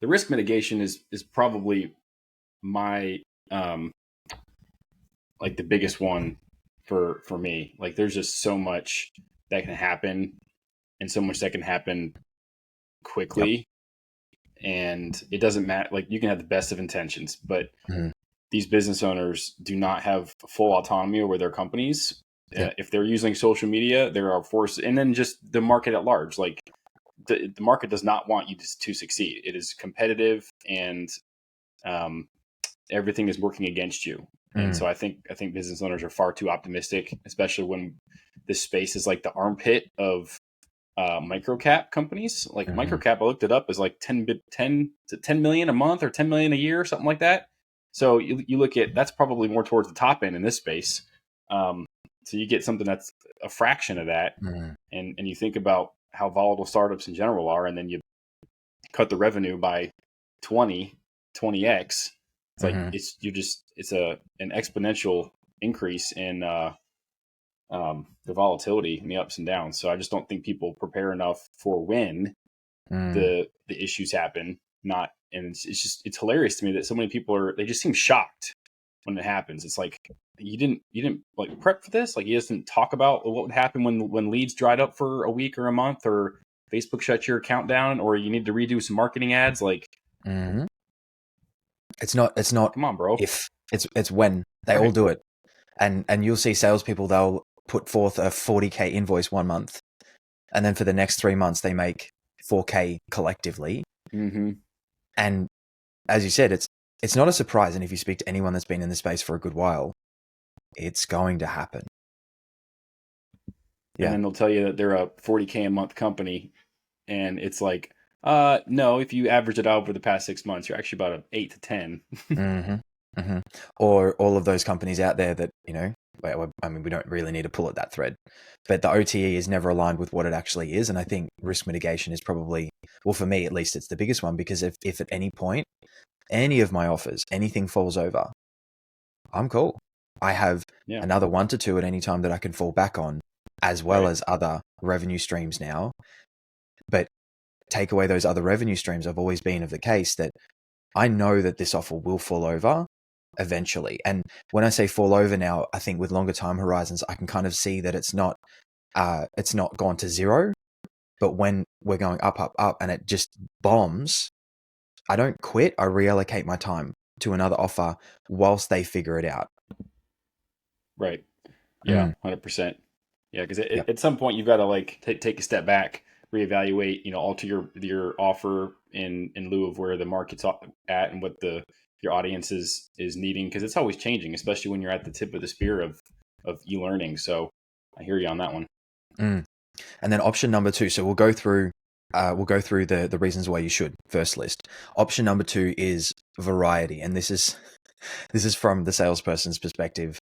the risk mitigation is probably my like the biggest one for me. Like there's just so much that can happen and so much that can happen Yep. quickly, and it doesn't matter. Like you can have the best of intentions, but Mm-hmm. these business owners do not have full autonomy over their companies. Yep. If they're using social media, there are forces, and then just the market at large. Like the market does not want you to succeed. It is competitive, and um, everything is working against you. And Mm. so I think business owners are far too optimistic, especially when this space is like the armpit of microcap companies. Like Mm-hmm. microcap, I looked it up, is like 10 million a month or 10 million a year, something like that. So you look at that's probably more towards the top end in this space. Um, so you get something that's a fraction of that, Mm. and you think about how volatile startups in general are, and then you cut the revenue by 20x. It's like Mm-hmm. it's an exponential increase in the volatility and the ups and downs. So I just don't think people prepare enough for when Mm. the issues happen. Not and it's hilarious to me that so many people they just seem shocked when it happens. It's like you didn't like prep for this. Like you just didn't talk about what would happen when leads dried up for a week or a month, or Facebook shut your account down, or you need to redo some marketing ads. Like, Mm-hmm. It's not come on, bro. if, it's when they all Right. do it. And you'll see salespeople, they'll put forth a 40K invoice 1 month, and then for the next 3 months they make 4K collectively. Mm-hmm. And as you said, it's not a surprise. And if you speak to anyone that's been in the space for a good while, it's going to happen. And Yeah. then they'll tell you that they're a 40K a month company, and it's like, no, if you average it out over the past 6 months, you're actually about an 8 to 10. Mm-hmm. Mm-hmm. Or all of those companies out there that, I mean, we don't really need to pull at that thread, but the OTE is never aligned with what it actually is. And I think risk mitigation is probably, well, for me at least, it's the biggest one, because if at any point, any of my offers, anything falls over, I'm cool. I have Yeah. another 1 to 2 at any time that I can fall back on, as well Right. as other revenue streams now. But take away those other revenue streams, I've always been of the case that I know that this offer will fall over eventually. And when I say fall over now, I think with longer time horizons, I can kind of see that it's not gone to zero. But when we're going up, up, up, and it just bombs, I don't quit. I reallocate my time to another offer whilst they figure it out. Right. Yeah. Mm, 100%. Yeah. Because yep. at some point you've got to like take a step back, reevaluate, alter your offer in lieu of where the market's at and what your audience is needing, because it's always changing, especially when you're at the tip of the spear of e-learning. So I hear you on that one. Mm. And then option number 2. So we'll go through the reasons why you should first list. Option number 2 is variety, and this is from the salesperson's perspective.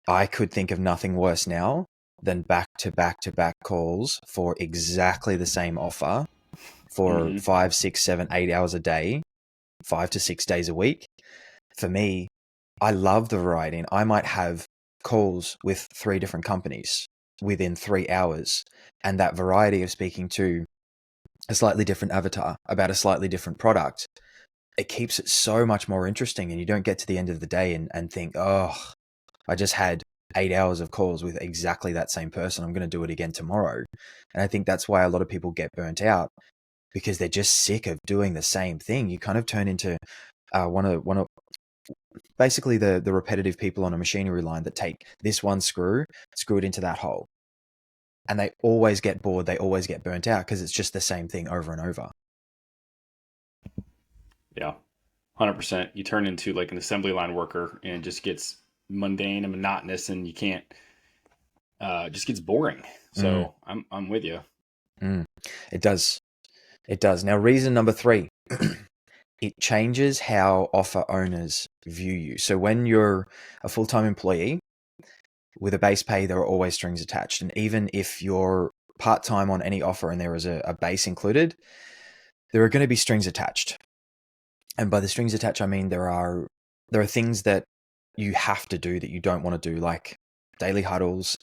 I could think of nothing worse now than back to back to back calls for exactly the same offer for Mm-hmm. 5, 6, 7, 8 hours a day, 5 to 6 days a week. For me, I love the variety, and I might have calls with 3 different companies within 3 hours, and that variety of speaking to a slightly different avatar about a slightly different product, it keeps it so much more interesting. And you don't get to the end of the day and think, oh, I just had 8 hours of calls with exactly that same person. I'm going to do it again tomorrow. And I think that's why a lot of people get burnt out, because they're just sick of doing the same thing. You kind of turn into one of basically the repetitive people on a machinery line that take this one screw it into that hole. And they always get bored. They always get burnt out because it's just the same thing over and over. Yeah. 100%. You turn into like an assembly line worker, and it just gets mundane and monotonous, and you can't. It just gets boring. Mm, So I'm with you. mm. It does. It does. Now, reason number 3, it changes how offer owners view you. So when you're a full-time employee with a base pay, there are always strings attached. And even if you're part-time on any offer and there is a base included, there are going to be strings attached. And by the strings attached, I mean there are things that you have to do that you don't want to do, like daily huddles,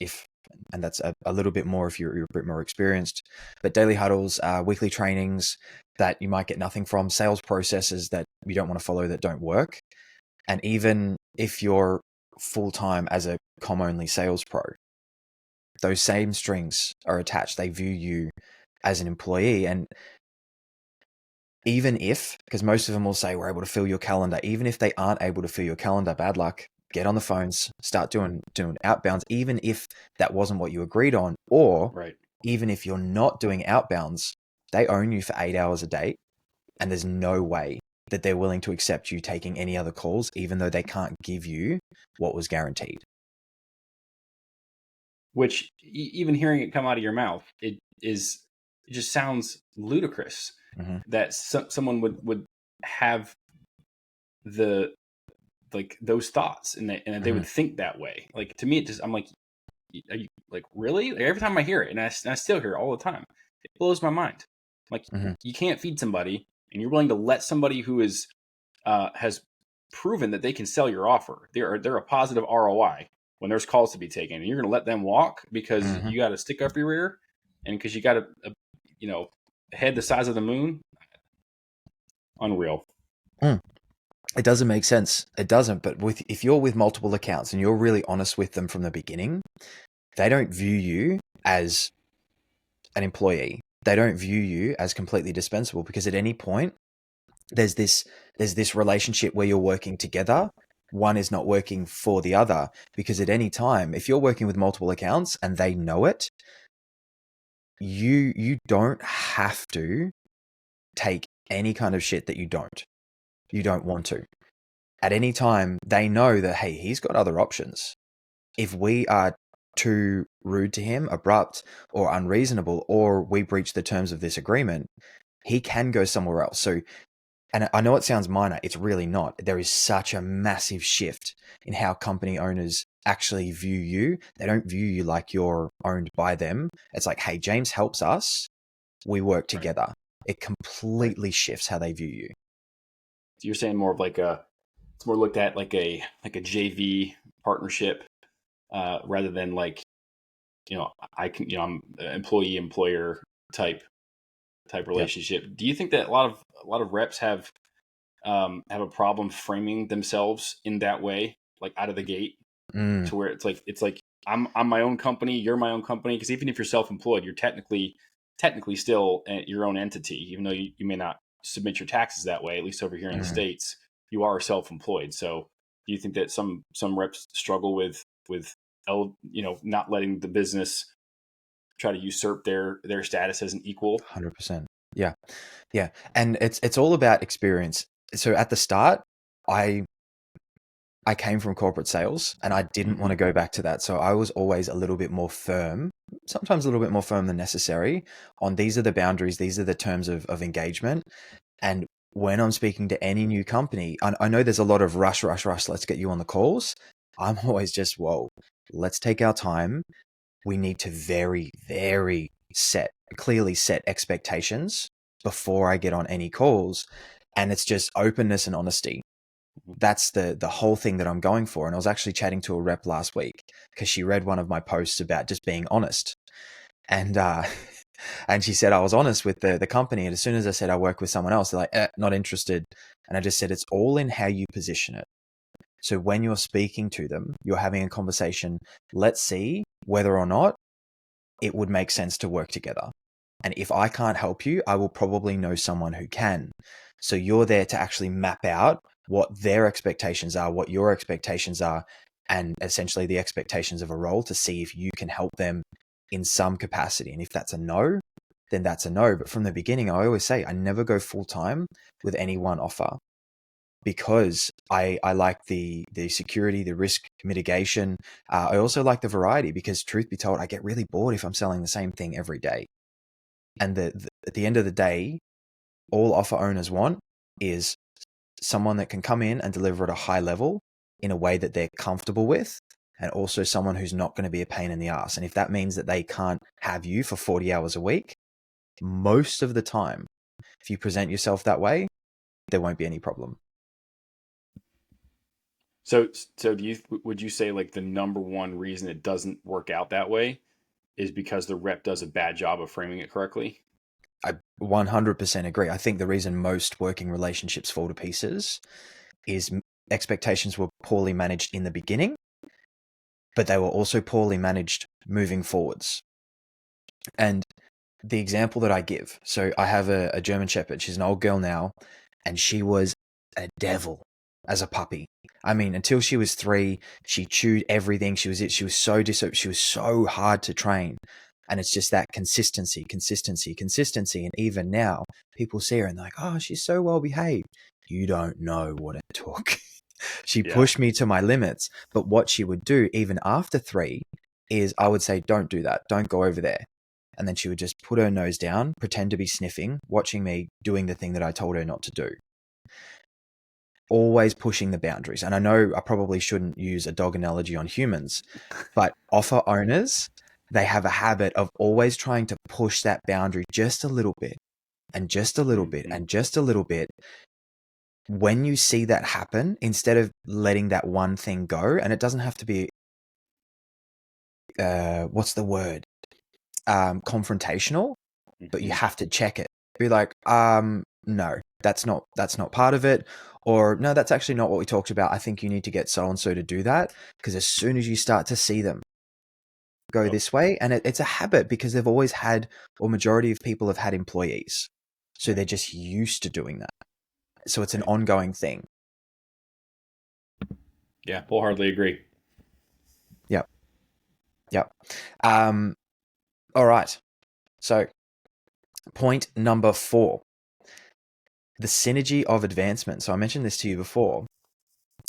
and that's a little bit more if you're a bit more experienced. But daily huddles, weekly trainings, that you might get nothing from, sales processes that you don't want to follow that don't work. And even if you're full-time as a com-only sales pro, those same strings are attached. They view you as an employee. And even if, because most of them will say we're able to fill your calendar, even if they aren't able to fill your calendar, bad luck, get on the phones, start doing outbounds, even if that wasn't what you agreed on, or Right. even if you're not doing outbounds, they own you for 8 hours a day, and there's no way that they're willing to accept you taking any other calls, even though they can't give you what was guaranteed. Which even hearing it come out of your mouth, it just sounds ludicrous Mm-hmm. that someone would have the like those thoughts and that they Mm-hmm. would think that way. Like to me, it just I'm like, are you like really? Like, every time I hear it, and I still hear it all the time, it blows my mind. Like Mm-hmm. you can't feed somebody, and you're willing to let somebody who is has proven that they can sell your offer. They're a positive ROI when there's calls to be taken, and you're going to let them walk because Mm-hmm. you got a stick up your rear, and because you got a head the size of the moon. Unreal. Mm. It doesn't make sense. It doesn't. But if you're with multiple accounts and you're really honest with them from the beginning, they don't view you as an employee. They don't view you as completely dispensable, because at any point there's this relationship where you're working together. One is not working for the other, because at any time, if you're working with multiple accounts and they know it, you don't have to take any kind of shit that you don't want to. At any time, they know that, hey, he's got other options. If we are too rude to him, abrupt or unreasonable, or we breach the terms of this agreement, he can go somewhere else. So, and I know it sounds minor, it's really not. There is such a massive shift in how company owners actually view you. They don't view you like you're owned by them. It's like, hey, James helps us, we work Right. together. It Right. completely shifts how they view you. So you're saying more of like it's more looked at like a JV partnership rather than like I can I'm employee employer type Yep. relationship. Do you think that a lot of reps have a problem framing themselves in that way, like out of the gate, Mm, to where it's like I'm my own company, you're my own company? Because even if you're self-employed, you're technically still your own entity, even though you may not submit your taxes that way. At least over here in the mm. states, you are self-employed. So, do you think that some reps struggle with not letting the business try to usurp their status as an equal? 100%. Yeah. Yeah. And it's all about experience. So at the start, I came from corporate sales and I didn't want to Hmm. go back to that. So I was always a little bit more firm, sometimes a little bit more firm than necessary, on these are the boundaries, these are the terms of engagement. And when I'm speaking to any new company, I know there's a lot of rush, let's get you on the calls. I'm always just, whoa, let's take our time. We need to very, very clearly set expectations before I get on any calls. And it's just openness and honesty. That's the whole thing that I'm going for. And I was actually chatting to a rep last week because she read one of my posts about just being honest. And and she said I was honest with the company. And as soon as I said I work with someone else, they're like, not interested. And I just said, it's all in how you position it. So when you're speaking to them, you're having a conversation, let's see whether or not it would make sense to work together. And if I can't help you, I will probably know someone who can. So you're there to actually map out what their expectations are, what your expectations are, and essentially the expectations of a role, to see if you can help them in some capacity. And if that's a no, then that's a no. But from the beginning, I always say I never go full time with any one offer, because I like the security, the risk mitigation. I also like the variety, because truth be told, I get really bored if I'm selling the same thing every day. And at the end of the day, all offer owners want is someone that can come in and deliver at a high level in a way that they're comfortable with, and also someone who's not going to be a pain in the ass. And if that means that they can't have you for 40 hours a week, most of the time, if you present yourself that way, there won't be any problem. So would you say like the number one reason it doesn't work out that way is because the rep does a bad job of framing it correctly? 100% agree. I think the reason most working relationships fall to pieces is expectations were poorly managed in the beginning, but they were also poorly managed moving forwards. And the example that I give, so I have a German Shepherd. She's an old girl now, and she was a devil as a puppy. I mean, until she was 3, she chewed everything. She was so hard to train. And it's just that consistency. And even now, people see her and they're like, oh, she's so well behaved. You don't know what it took. She Yeah. pushed me to my limits. But what she would do, even after 3, is I would say, don't do that. Don't go over there. And then she would just put her nose down, pretend to be sniffing, watching me doing the thing that I told her not to do. Always pushing the boundaries. And I know I probably shouldn't use a dog analogy on humans, but offer owners, they have a habit of always trying to push that boundary just a little bit and just a little bit and just a little bit. When you see that happen, instead of letting that one thing go, and it doesn't have to be, what's the word? Confrontational, but you have to check it. Be like, no, that's not part of it. Or no, that's actually not what we talked about. I think you need to get so-and-so to do that. Because as soon as you start to see them go this way, and it's a habit because they've always had, or majority of people have had employees. So they're just used to doing that. So it's an ongoing thing. Yeah, wholeheartedly agree. Yep. All right. So point number 4, the synergy of advancement. So I mentioned this to you before.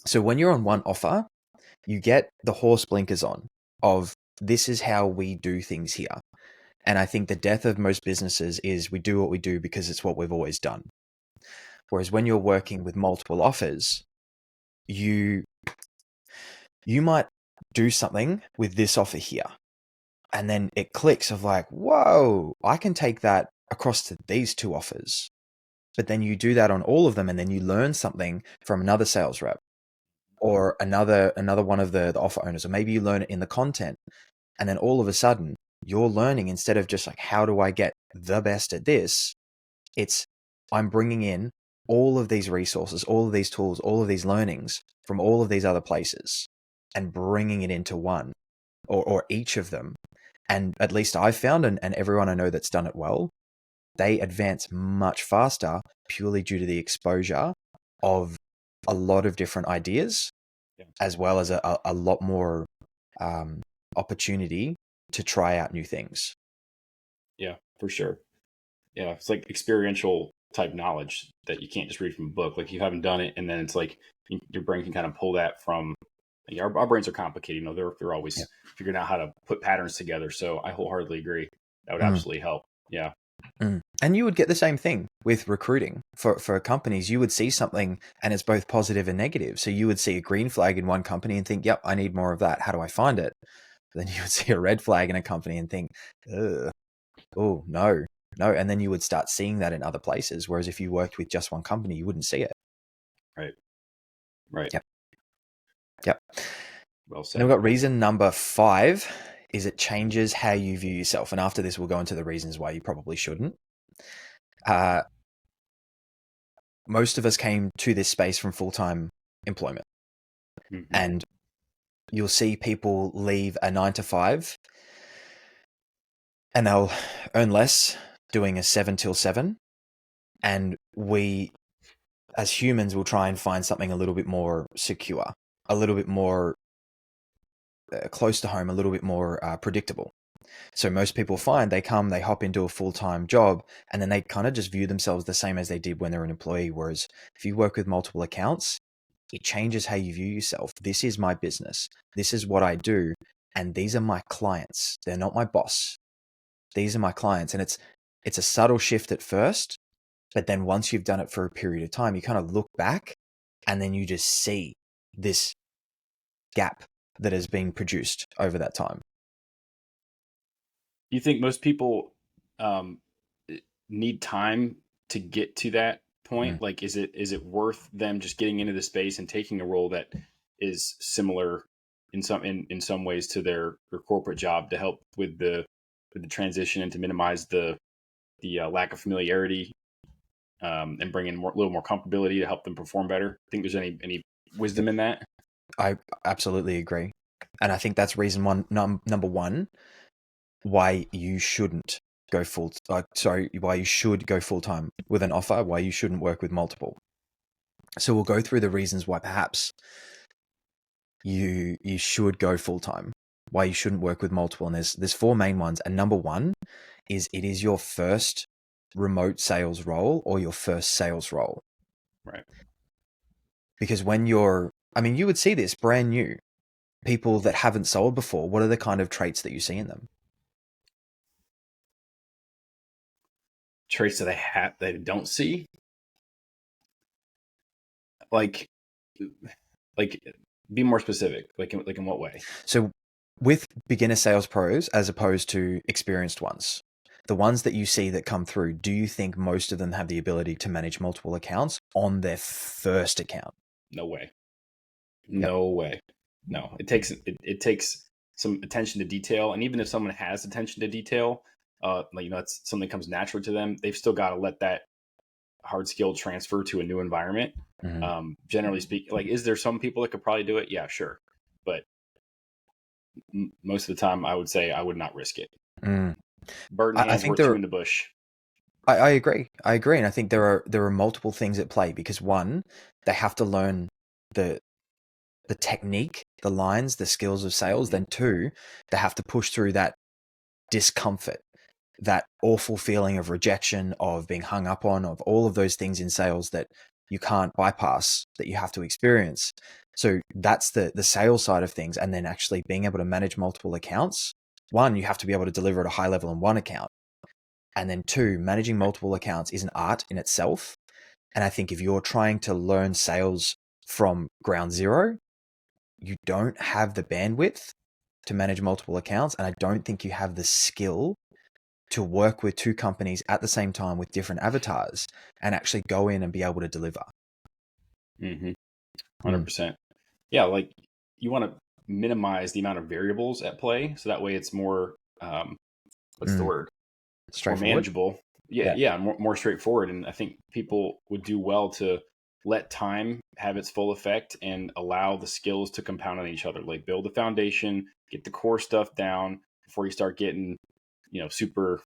So when you're on one offer, you get the horse blinkers on of this is how we do things here. And I think the death of most businesses is we do what we do because it's what we've always done. Whereas when you're working with multiple offers, you might do something with this offer here. And then it clicks of like, whoa, I can take that across to these 2 offers. But then you do that on all of them, and then you learn something from another sales rep or another one of the offer owners, or maybe you learn it in the content. And then all of a sudden you're learning, instead of just like, how do I get the best at this? It's, I'm bringing in all of these resources, all of these tools, all of these learnings from all of these other places and bringing it into one or each of them. And at least I've found, and everyone I know that's done it well, they advance much faster purely due to the exposure of a lot of different ideas, as well as a lot more opportunity to try out new things. Yeah, for sure. Yeah, it's like experiential type knowledge that you can't just read from a book. Like you haven't done it, and then it's like your brain can kind of pull that from. Our brains are complicated. You know, they're always figuring out how to put patterns together. So I wholeheartedly agree. That would absolutely help. Yeah. And you would get the same thing with recruiting for companies. You would see something and it's both positive and negative. So you would see a green flag in one company and think, yep, I need more of that. How do I find it? Then you would see a red flag in a company and think, oh, no. And then you would start seeing that in other places. Whereas if you worked with just one company, you wouldn't see it. Right. Yep. Well said. And we've got reason number 5 is it changes how you view yourself. And after this, we'll go into the reasons why you probably shouldn't. Most of us came to this space from full-time employment. And you'll see people leave a 9 to 5 and they'll earn less doing a 7 till 7. And we, as humans, will try and find something a little bit more secure, a little bit more close to home, a little bit more predictable. So most people find they hop into a full-time job, and then they kind of just view themselves the same as they did when they're an employee. Whereas if you work with multiple accounts, it changes how you view yourself. This is my business. This is what I do. And these are my clients. They're not my boss. These are my clients. And it's a subtle shift at first, but then once you've done it for a period of time, you kind of look back and then you just see this gap that has been produced over that time. You think most people need time to get to that point? Like, is it worth them just getting into the space and taking a role that is similar in some ways to their corporate job to help with the transition and to minimize the the lack of familiarity, and bring in a little more comfortability to help them perform better? Think there's any wisdom in that? I absolutely agree. And I think that's reason number one, why you shouldn't go why you should go full time with an offer, why you shouldn't work with multiple. So we'll go through the reasons why perhaps you should go full time, why you shouldn't work with multiple. And there's four main ones. And number one is it is your first remote sales role or your first sales role. Right. Because when you would see this brand new people that haven't sold before. What are the kind of traits that you see in them? Traits that they don't see, like be more specific. Like in what way? So with beginner sales pros as opposed to experienced ones, the ones that you see that come through, do you think most of them have the ability to manage multiple accounts on their first account? No way. Yep. No way. No. It takes some attention to detail, and even if someone has attention to detail, that's something that comes naturally to them. They've still got to let that hard skill transfer to a new environment. Mm-hmm. Generally speaking, like, is there some people that could probably do it? Yeah, sure. But most of the time I would say I would not risk it. Bird in I hand, think worth two in the bush. I agree. I agree. And I think there are multiple things at play because one, they have to learn the technique, the lines, the skills of sales. Then two, they have to push through that discomfort, that awful feeling of rejection, of being hung up on, of all of those things in sales that you can't bypass, that you have to experience. So that's the sales side of things. And then actually being able to manage multiple accounts. One, you have to be able to deliver at a high level in one account. And then two, managing multiple accounts is an art in itself. And I think if you're trying to learn sales from ground zero, you don't have the bandwidth to manage multiple accounts. And I don't think you have the skill to work with two companies at the same time with different avatars and actually go in and be able to deliver. 100%. Yeah, like you want to minimize the amount of variables at play, so that way it's more what's the word? More manageable. Yeah, more straightforward. And I think people would do well to let time have its full effect and allow the skills to compound on each other. Like build the foundation, get the core stuff down before you start getting, super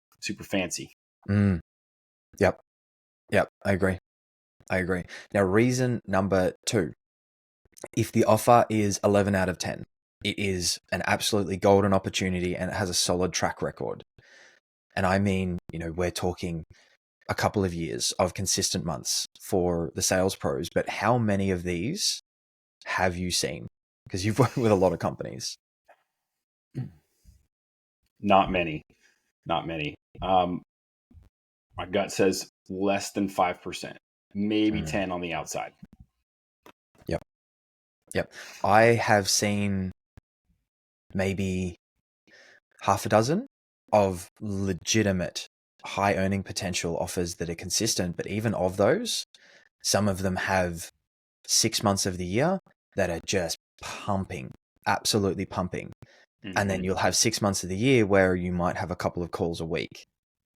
fancy. Yep. I agree. Now, reason number two, if the offer is 11 out of 10, it is an absolutely golden opportunity and it has a solid track record. And I mean, we're talking a couple of years of consistent months for the sales pros, but how many of these have you seen? Because you've worked with a lot of companies. Not many. My gut says less than 5%, maybe 10 on the outside. Yep. I have seen maybe half a dozen of legitimate high earning potential offers that are consistent, but even of those, some of them have 6 months of the year that are just pumping, absolutely pumping. And then you'll have 6 months of the year where you might have a couple of calls a week.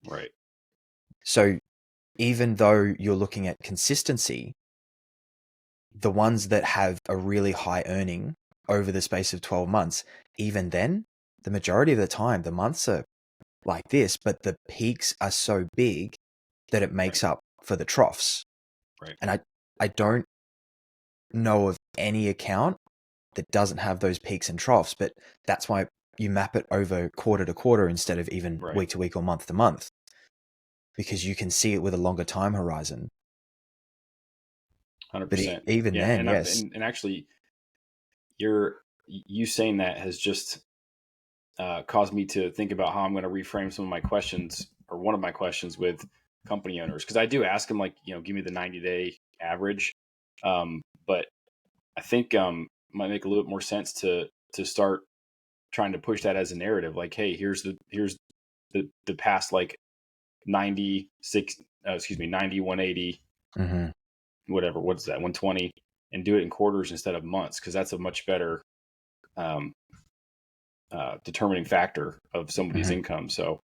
Right. So even though you're looking at consistency, the ones that have a really high earning over the space of 12 months, even then, the majority of the time, the months are like this, but the peaks are so big that it makes up for the troughs. Right. And I don't know of any account that doesn't have those peaks and troughs, but that's why you map it over quarter to quarter instead of even week to week or month to month, because you can see it with a longer time horizon. 100%. But even then, yes. And actually, you saying that has just caused me to think about how I'm going to reframe some of my questions, or one of my questions, with company owners, because I do ask them, like, give me the 90-day average, but I think might make a little bit more sense to start trying to push that as a narrative. Like, hey, here's the past, like 96, 90, 180, whatever, what's that, 120, and do it in quarters instead of months, because that's a much better determining factor of somebody's income. So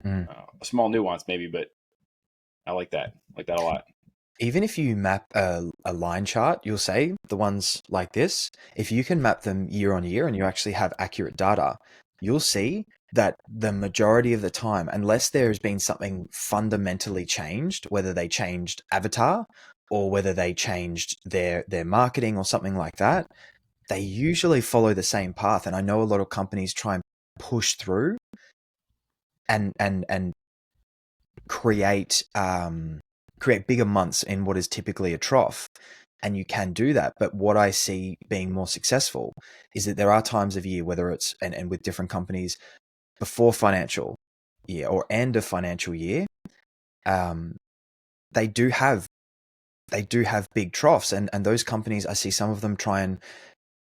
Mm. A small nuance maybe, but I like that. I like that a lot. Even if you map a line chart, you'll say the ones like this, if you can map them year on year and you actually have accurate data, you'll see that the majority of the time, unless there has been something fundamentally changed, whether they changed avatar or whether they changed their marketing or something like that, they usually follow the same path. And I know a lot of companies try and push through and create create bigger months in what is typically a trough, and you can do that. But what I see being more successful is that there are times of year, whether it's and with different companies, before financial year or end of financial year, um, they do have big troughs, and those companies, I see some of them try and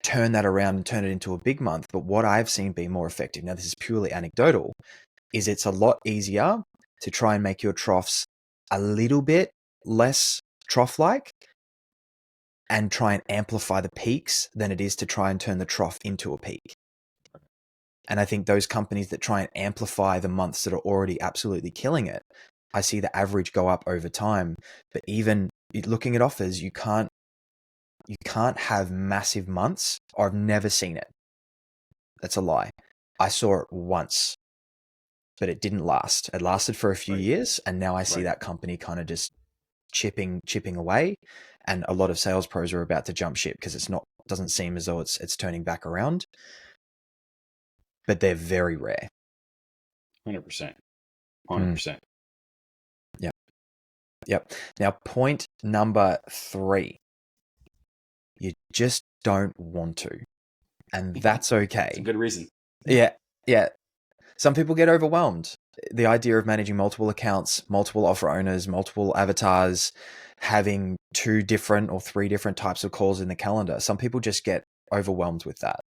turn that around and turn it into a big month. But what I've seen be more effective, now this is purely anecdotal, is it's a lot easier to try and make your troughs a little bit less trough-like and try and amplify the peaks than it is to try and turn the trough into a peak. And I think those companies that try and amplify the months that are already absolutely killing it, I see the average go up over time. But even looking at offers, you can't have massive months, or I've never seen it. That's a lie. I saw it once, but it didn't last. It lasted for a few Right. years, and now I see Right. that company kind of just chipping away, and a lot of sales pros are about to jump ship because doesn't seem as though it's turning back around. But they're very rare. 100%. Mm. 100%. Yep. Now, point number 3, you just don't want to, and that's It's a okay. good reason. Yeah, yeah. Some people get overwhelmed. The idea of managing multiple accounts, multiple offer owners, multiple avatars, having 2 different or 3 different types of calls in the calendar. Some people just get overwhelmed with that.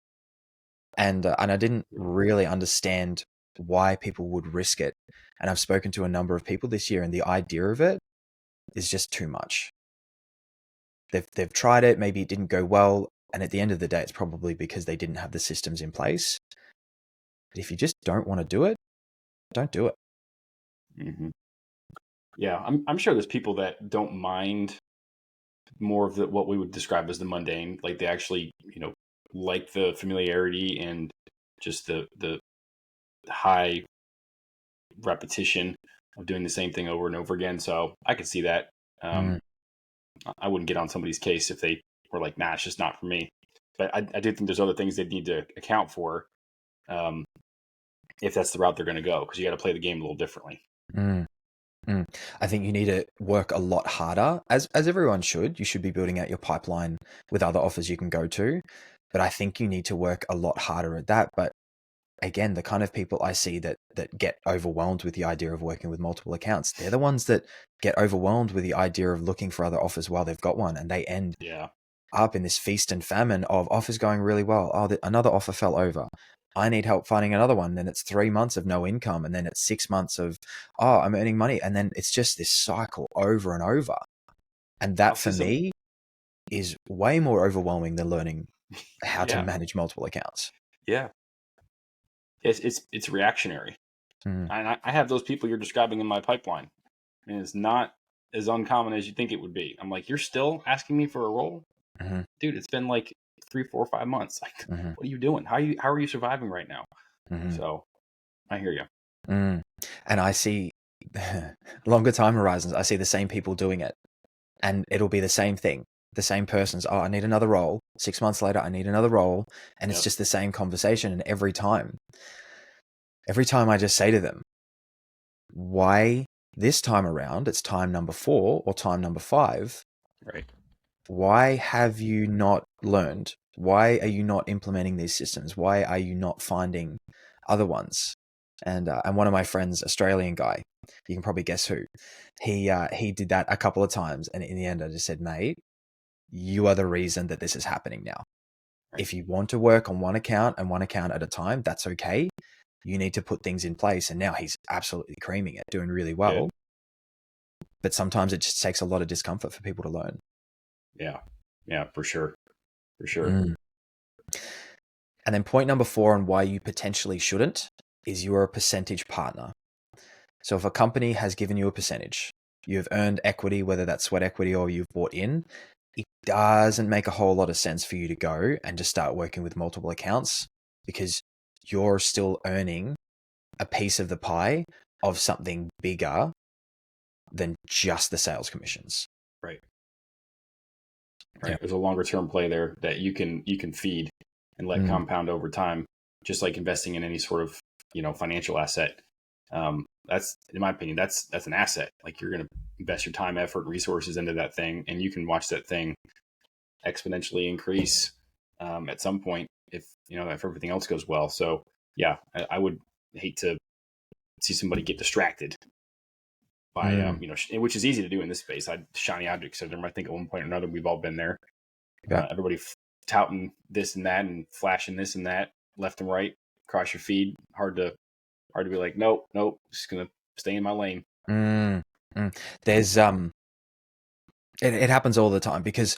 And I didn't really understand why people would risk it. And I've spoken to a number of people this year, and the idea of it is just too much. They've tried it, maybe it didn't go well, and at the end of the day, it's probably because they didn't have the systems in place. But if you just don't want to do it, don't do it. Hmm. Yeah, I'm sure there's people that don't mind more of what we would describe as the mundane. Like they actually, like the familiarity and just the high repetition of doing the same thing over and over again. So I could see that. Mm, I wouldn't get on somebody's case if they were like, "Nah, it's just not for me." But I do think there's other things they need to account for, um, if that's the route they're going to go, because you got to play the game a little differently. mm, mm. I think you need to work a lot harder, as everyone should. You should be building out your pipeline with other offers you can go to. But I think you need to work a lot harder at that. But again, the kind of people I see that get overwhelmed with the idea of working with multiple accounts, they're the ones that get overwhelmed with the idea of looking for other offers while they've got one, and they end Yeah, up in this feast and famine of offers going really well. Oh, another offer fell over. I need help finding another one. Then it's 3 months of no income, and then it's 6 months of, oh, I'm earning money, and then it's just this cycle over and over. And I'll that see for some. me is way more overwhelming than learning how to Yeah, manage multiple accounts. yeah. It's reactionary, Mm, and I have those people you're describing in my pipeline, and it's not as uncommon as you think it would be. I'm like, you're still asking me for a role, hmm dude. It's been like 3, 4, 5 months. Like, hmm what are you doing? How are you surviving right now? hmm So I hear you. mm. And I see longer time horizons. I see the same people doing it, and it'll be the same thing. The same person's, oh, I need another role. 6 months later, I need another role. And it's Yep. just the same conversation. And every time I just say to them, why this time around, it's time number 4 or time number 5. Right. Why have you not learned? Why are you not implementing these systems? Why are you not finding other ones? And one of my friends, Australian guy, you can probably guess who, he did that a couple of times, and in the end, I just said, mate, you are the reason that this is happening now. Right. If you want to work on one account and one account at a time, that's okay. You need to put things in place, and now he's absolutely creaming it, doing really well. Good. But sometimes it just takes a lot of discomfort for people to learn. Yeah. Yeah. For sure. For sure. Mm. And then point number 4 on why you potentially shouldn't is you're a percentage partner. So if a company has given you a percentage, you've earned equity, whether that's sweat equity or you've bought in, it doesn't make a whole lot of sense for you to go and just start working with multiple accounts, because you're still earning a piece of the pie of something bigger than just the sales commissions. Right. Right. Yeah. There's a longer term play there that you can feed and let compound over time, just like investing in any sort of, financial asset. That's, in my opinion, that's an asset. Like, you're going to invest your time, effort, resources into that thing, and you can watch that thing exponentially increase at some point if everything else goes well. So yeah, I would hate to see somebody get distracted by which is easy to do in this space. Shiny object syndrome. I think at one point or another we've all been there. Yeah. Everybody touting this and that and flashing this and that left and right across your feed. Hard to be like, nope, just gonna stay in my lane. There's it happens all the time, because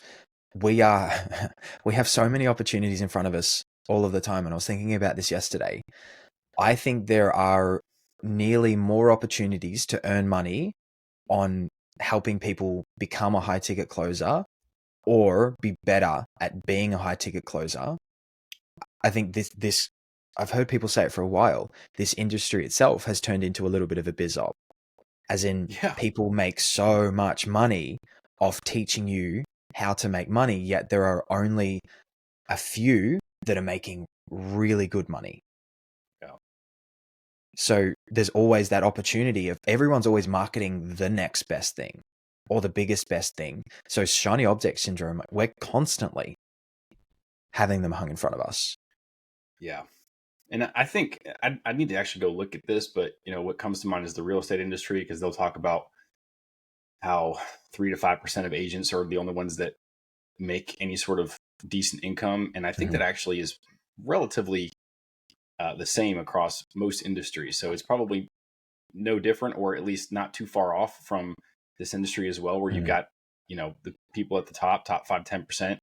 we have so many opportunities in front of us all of the time. And I was thinking about this yesterday. I think there are nearly more opportunities to earn money on helping people become a high ticket closer or be better at being a high ticket closer. I think this I've heard people say it for a while. This industry itself has turned into a little bit of a biz op, as in people make so much money off teaching you how to make money, yet there are only a few that are making really good money. Yeah. So there's always that opportunity of everyone's always marketing the next best thing or the biggest best thing. So shiny object syndrome, we're constantly having them hung in front of us. Yeah. And I think I need to actually go look at this, but what comes to mind is the real estate industry, because they'll talk about how 3 to 5% of agents are the only ones that make any sort of decent income. And I think that actually is relatively the same across most industries. So it's probably no different, or at least not too far off from this industry as well, where you've got, the people at the top 5, 10%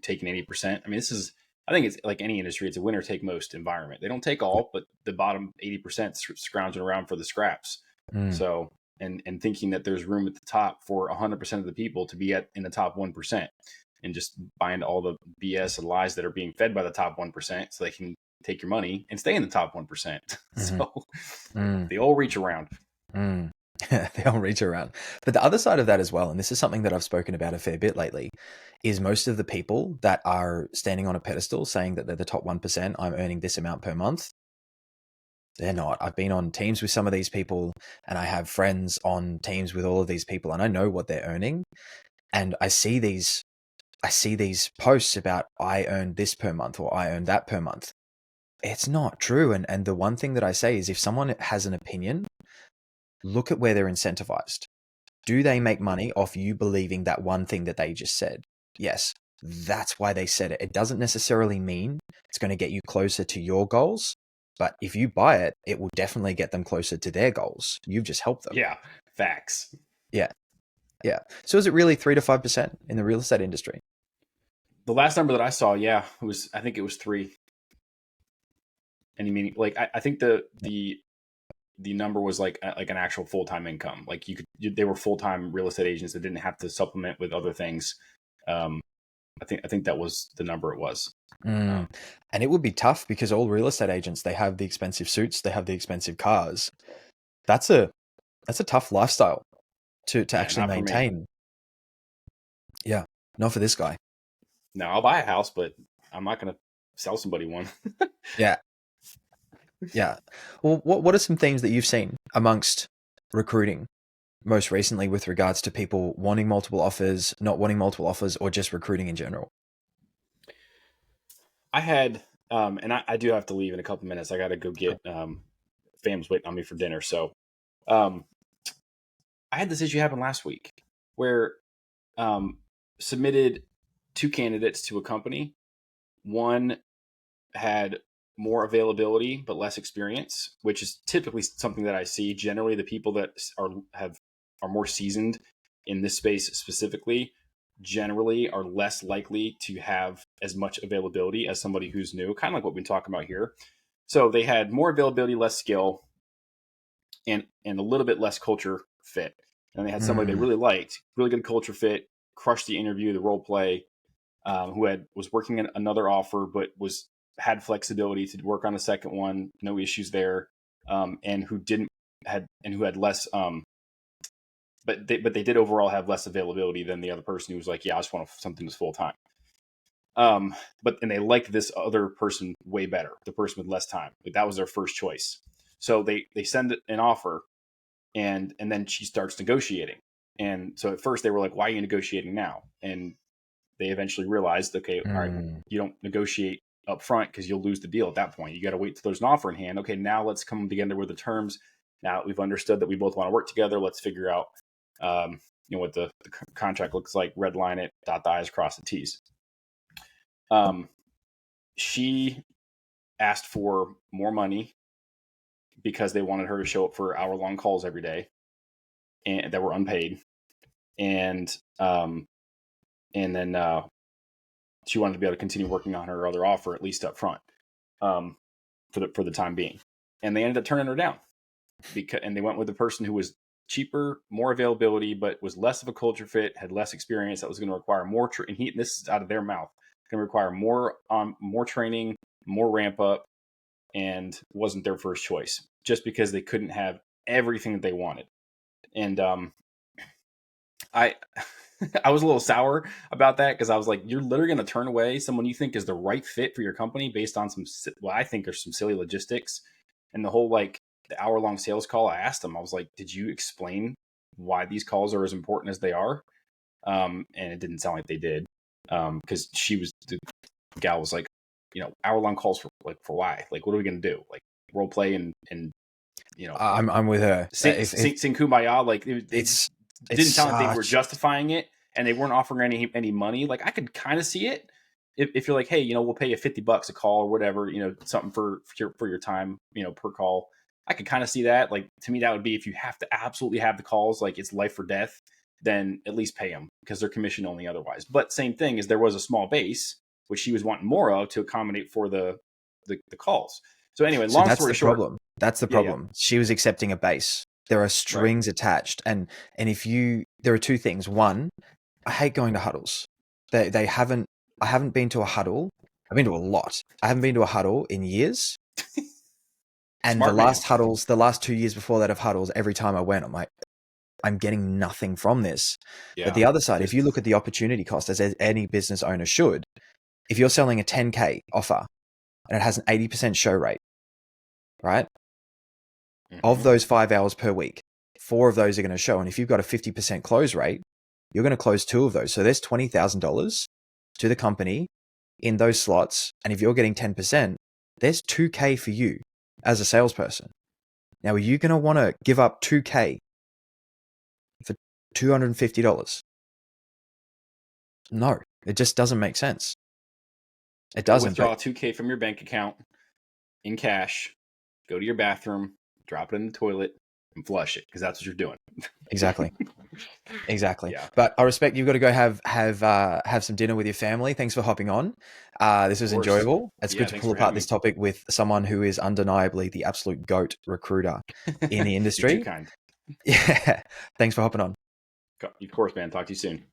taking 80%. I mean, I think it's like any industry, it's a winner take most environment. They don't take all, but the bottom 80% scrounging around for the scraps. So, and thinking that there's room at the top for 100% of the people to be in the top 1%, and just buying all the BS and lies that are being fed by the top 1% so they can take your money and stay in the top 1%. So they all reach around. They all reach around. But the other side of that as well, and this is something that I've spoken about a fair bit lately, is most of the people that are standing on a pedestal saying that they're the top 1%, I'm earning this amount per month. They're not. I've been on teams with some of these people, and I have friends on teams with all of these people, and I know what they're earning. And I see these posts about I earn this per month or I earn that per month. It's not true. And the one thing that I say is, if someone has an opinion, look at where they're incentivized. Do they make money off you believing that one thing that they just said? Yes, that's why they said it. It doesn't necessarily mean it's going to get you closer to your goals, but if you buy it, it will definitely get them closer to their goals. You've just helped them. Yeah, facts. Yeah. So is it really 3 to 5% in the real estate industry? The last number that I saw, I think it was 3. Any meaning, like I think the number was like an actual full-time income. Like they were full-time real estate agents that didn't have to supplement with other things. I think that was the number it was. And it would be tough, because all real estate agents, they have the expensive suits, they have the expensive cars. That's a tough lifestyle to actually maintain. Yeah, not for this guy. No, I'll buy a house, but I'm not going to sell somebody one. Yeah. Well, what are some themes that you've seen amongst recruiting most recently with regards to people wanting multiple offers, not wanting multiple offers, or just recruiting in general? I had, and I do have to leave in a couple minutes. I got to go get, fam's waiting on me for dinner. So, I had this issue happen last week where, submitted 2 candidates to a company. One had more availability but less experience, which is typically something that I see. Generally, the people that are more seasoned in this space specifically generally are less likely to have as much availability as somebody who's new, kind of like what we've been talking about here. So they had more availability, less skill. and a little bit less culture fit. And they had somebody they really liked, really good culture fit, crushed the interview, the role play, who was working in another offer, but had flexibility to work on a second one, no issues there, and who had less. But they did overall have less availability than the other person who was like, yeah, I just want something that's full time. And they liked this other person way better, the person with less time. Like, that was their first choice. So they send an offer, and then she starts negotiating. And so at first they were like, why are you negotiating now? And they eventually realized, okay, all right, you don't negotiate up front because you'll lose the deal at that point. You got to wait till there's an offer in hand. Okay, now let's come together with the terms. Now that we've understood that we both want to work together, let's figure out what the contract looks like, redline it, dot the I's, cross the T's. She asked for more money because they wanted her to show up for hour-long calls every day, and that were unpaid. And then she wanted to be able to continue working on her other offer, at least up front, for the time being. And they ended up turning her down and they went with the person who was cheaper, more availability, but was less of a culture fit, had less experience, that was going to require more. And this is out of their mouth, going to require more training, more ramp up, and wasn't their first choice just because they couldn't have everything that they wanted. And I was a little sour about that because I was like, you're literally going to turn away someone you think is the right fit for your company based on what I think are some silly logistics. And the whole, like, the hour-long sales call, I asked them, I was like, did you explain why these calls are as important as they are? And it didn't sound like they did, because the gal was like, hour-long calls for why? Like, what are we going to do? Like, role play and I'm with her. Sing kumbaya. Like, it didn't sound like they were justifying it, and they weren't offering any money. Like, I could kind of see it if you're like, hey, we'll pay you $50 a call or whatever, something for your time, per call. I could kind of see that. Like, to me, that would be, if you have to absolutely have the calls, like it's life or death, then at least pay them because they're commission only otherwise. But same thing is, there was a small base, which she was wanting more of to accommodate for the calls. So anyway, long story short, that's the problem. Yeah. She was accepting a base. There are strings attached. And there are two things. One, I hate going to huddles. I haven't been to a huddle. I've been to a lot. I haven't been to a huddle in years. And the last 2 years before that of huddles, every time I went, I'm like, I'm getting nothing from this. Yeah. But the other side, if you look at the opportunity cost, as any business owner should, if you're selling a 10K offer and it has an 80% show rate, right? Mm-hmm. Of those 5 hours per week, 4 of those are going to show. And if you've got a 50% close rate, you're going to close 2 of those. So there's $20,000 to the company in those slots. And if you're getting 10%, there's $2K for you as a salesperson. Now, are you going to want to give up $2K for $250? No, it just doesn't make sense. It doesn't. Withdraw $2K from your bank account in cash, go to your bathroom, drop it in the toilet, and flush it, because that's what you're doing. Exactly. Yeah. But I respect you've got to go have some dinner with your family. Thanks for hopping on. This was enjoyable. It's good to pull apart this topic with someone who is undeniably the absolute GOAT recruiter in the industry. You're too kind. Yeah. Thanks for hopping on. Of course, man. Talk to you soon.